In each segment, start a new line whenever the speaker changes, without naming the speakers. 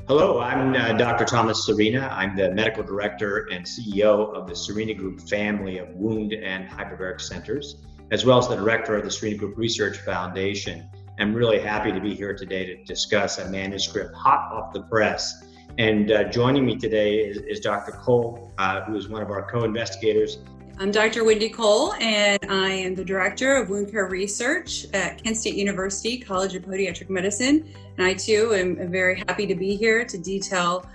Hello, I'm Dr. Thomas Serena. I'm the medical director and CEO of the Serena Group family of wound and hyperbaric centers, as well as the director of the Serena Group Research Foundation. I'm really happy to be here today to discuss a manuscript hot off the press. And joining me today is Dr. Cole, who is one of our co-investigators.
I'm Dr. Wendy Cole, and I am the Director of Wound Care Research at Kent State University College of Podiatric Medicine. And I too am very happy to be here to detail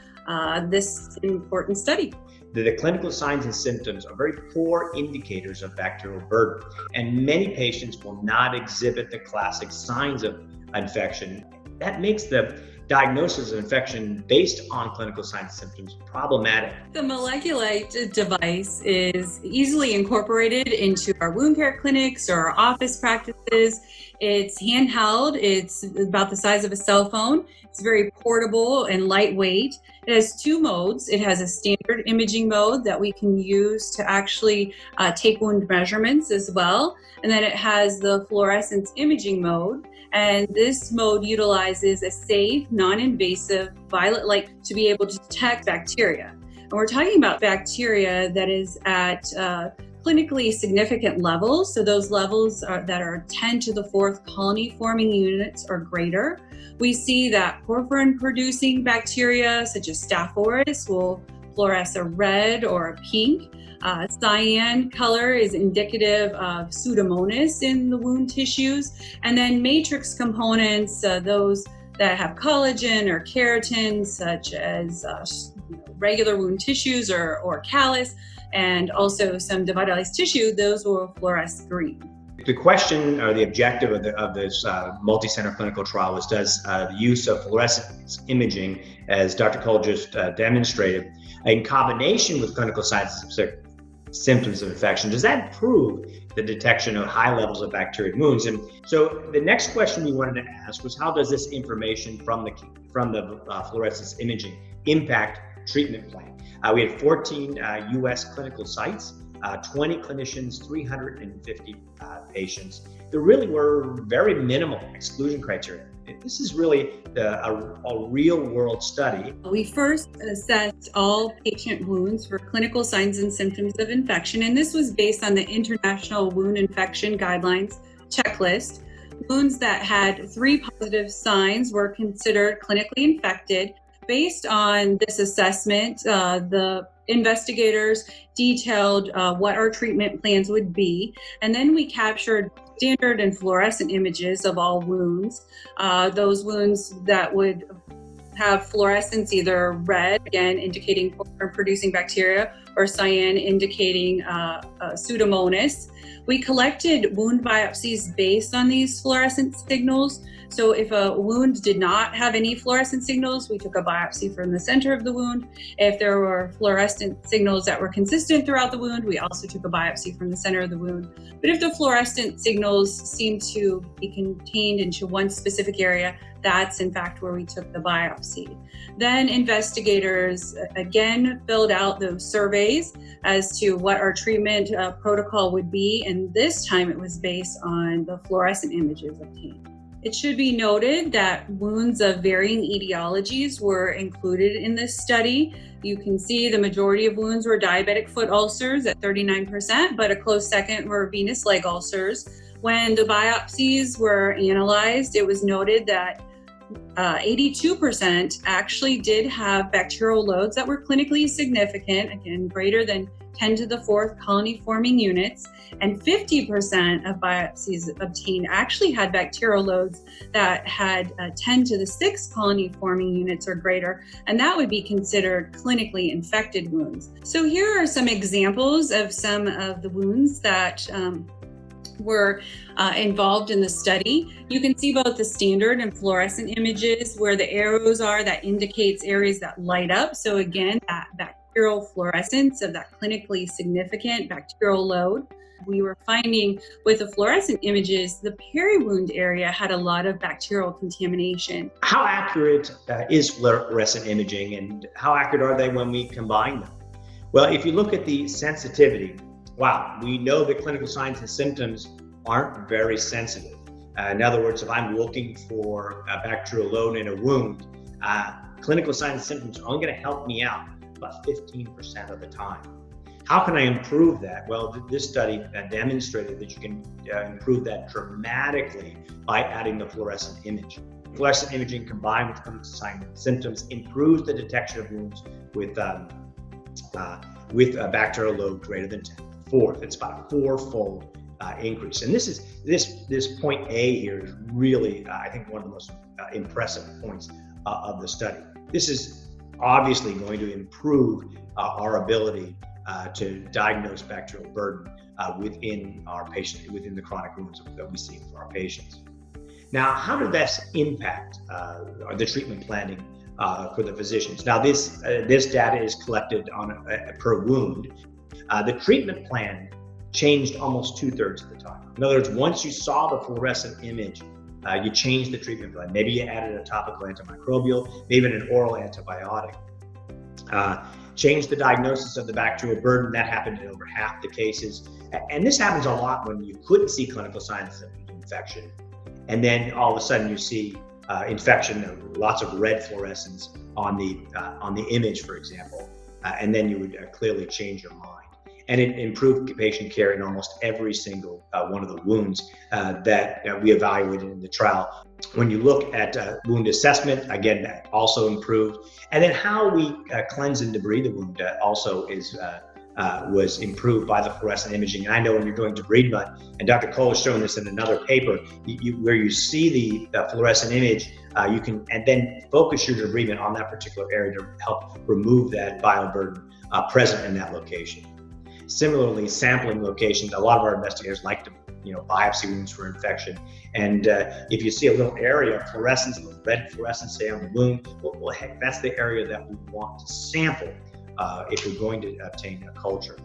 this important study.
The clinical signs and symptoms are very poor indicators of bacterial burden, and many patients will not exhibit the classic signs of infection. That makes the diagnosis of infection based on clinical signs and symptoms problematic.
The MolecuLight device is easily incorporated into our wound care clinics or our office practices. It's handheld, it's about the size of a cell phone. It's very portable and lightweight. It has two modes. It has a standard imaging mode that we can use to actually take wound measurements as well. And then it has the fluorescence imaging mode. And this mode utilizes a safe, non-invasive violet light to be able to detect bacteria. And we're talking about bacteria that is at clinically significant levels. So those levels that are 10 to the fourth colony forming units or greater. We see that porphyrin-producing bacteria, such as Staph aureus, will fluoresce a red or a pink. Cyan color is indicative of Pseudomonas in the wound tissues. And then matrix components, those that have collagen or keratin, such as regular wound tissues or callus, and also some dividalized tissue, those will fluoresce green.
The question or the objective of this multi-center clinical trial was, does the use of fluorescence imaging, as Dr. Cole just demonstrated, in combination with clinical signs and symptoms of infection, does that improve the detection of high levels of bacterial wounds? And so the next question we wanted to ask was, how does this information from the fluorescence imaging impact treatment plan? We had 14 U.S. clinical sites, 20 clinicians, 350 patients. There really were very minimal exclusion criteria. This is really a real-world study.
We first assessed all patient wounds for clinical signs and symptoms of infection, and this was based on the International Wound Infection Guidelines checklist. Wounds that had 3 positive signs were considered clinically infected. Based on this assessment, the investigators detailed what our treatment plans would be, and then we captured standard and fluorescent images of all wounds. Those wounds that would have fluorescence, either red, again indicating porphyrin-producing bacteria, or cyan indicating Pseudomonas. We collected wound biopsies based on these fluorescent signals. So if a wound did not have any fluorescent signals, we took a biopsy from the center of the wound. If there were fluorescent signals that were consistent throughout the wound, we also took a biopsy from the center of the wound. But if the fluorescent signals seemed to be contained into one specific area, that's in fact where we took the biopsy. Then investigators again filled out those surveys as to what our treatment protocol would be, and this time it was based on the fluorescent images obtained. It should be noted that wounds of varying etiologies were included in this study. You can see the majority of wounds were diabetic foot ulcers at 39%, but a close second were venous leg ulcers. When the biopsies were analyzed, it was noted that 82% actually did have bacterial loads that were clinically significant, again, greater than 10 to the fourth colony forming units, and 50% of biopsies obtained actually had bacterial loads that had 10 to the sixth colony forming units or greater, and that would be considered clinically infected wounds. So here are some examples of some of the wounds that were involved in the study. You can see both the standard and fluorescent images where the arrows are, that indicates areas that light up. So again, that bacterial fluorescence of that clinically significant bacterial load. We were finding with the fluorescent images, the peri-wound area had a lot of bacterial contamination.
How accurate is fluorescent imaging, and how accurate are they when we combine them? Well, if you look at the sensitivity, wow, we know that clinical signs and symptoms aren't very sensitive. In other words, if I'm looking for a bacterial load in a wound, clinical signs and symptoms are only going to help me out about 15% of the time. How can I improve that? Well, this study demonstrated that you can improve that dramatically by adding the fluorescent image. Fluorescent imaging combined with clinical signs and symptoms improves the detection of wounds with a bacterial load greater than 10 to the fourth. It's about a fourfold increase. And this point A here is really, I think, one of the most impressive points of the study. This is obviously going to improve our ability to diagnose bacterial burden within our patient, within the chronic wounds that we see for our patients. Now, how does that impact the treatment planning for the physicians? Now, this data is collected on per wound. The treatment plan changed almost 2/3 of the time. In other words, once you saw the fluorescent image, you changed the treatment plan. Maybe you added a topical antimicrobial, maybe an oral antibiotic. Change the diagnosis of the bacterial burden. That happened in over half the cases. And this happens a lot when you couldn't see clinical signs of infection. And then all of a sudden you see infection, lots of red fluorescence on the image, for example. And then you would clearly change your mind. And it improved patient care in almost every single one of the wounds that we evaluated in the trial. When you look at wound assessment, again, that also improved. And then how we cleanse and debride the wound also was improved by the fluorescent imaging. And I know when you're doing debridement, and Dr. Cole has shown this in another paper, where you see the fluorescent image, you can and then focus your debridement on that particular area to help remove that bioburden present in that location. Similarly, sampling locations, a lot of our investigators like to biopsy wounds for infection. And if you see a little area of fluorescence, a little red fluorescence, say on the wound, well, heck, that's the area that we want to sample if we're going to obtain a culture.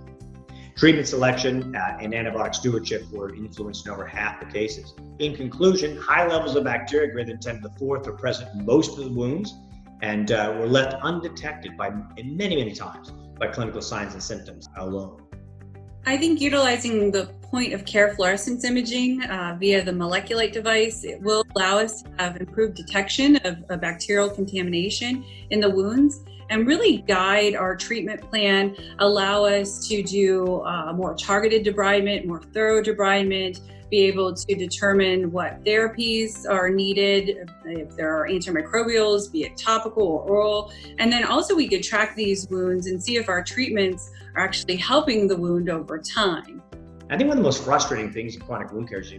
Treatment selection and antibiotic stewardship were influenced in over half the cases. In conclusion, high levels of bacteria greater than 10 to the fourth are present in most of the wounds and were left undetected by many times by clinical signs and symptoms alone.
I think utilizing the point of care fluorescence imaging via the MolecuLight device, it will allow us to have improved detection of bacterial contamination in the wounds and really guide our treatment plan, allow us to do more targeted debridement, more thorough debridement, be able to determine what therapies are needed, if there are antimicrobials, be it topical or oral. And then also we could track these wounds and see if our treatments are actually helping the wound over time.
I think one of the most frustrating things in chronic wound care is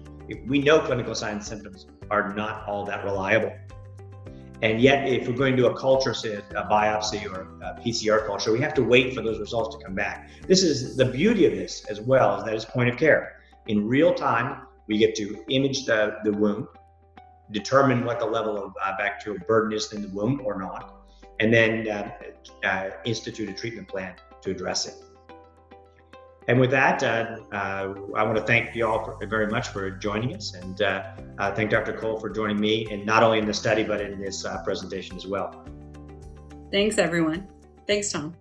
we know clinical signs and symptoms are not all that reliable. And yet, if we're going to do a culture, say a biopsy or a PCR culture, we have to wait for those results to come back. This is the beauty of this as well, is that it's point of care. In real time, we get to image the wound, determine what the level of bacterial burden is in the wound or not, and then institute a treatment plan to address it. And with that, I want to thank you all very much for joining us, and thank Dr. Cole for joining me, and not only in this study, but in this presentation as well.
Thanks, everyone. Thanks, Tom.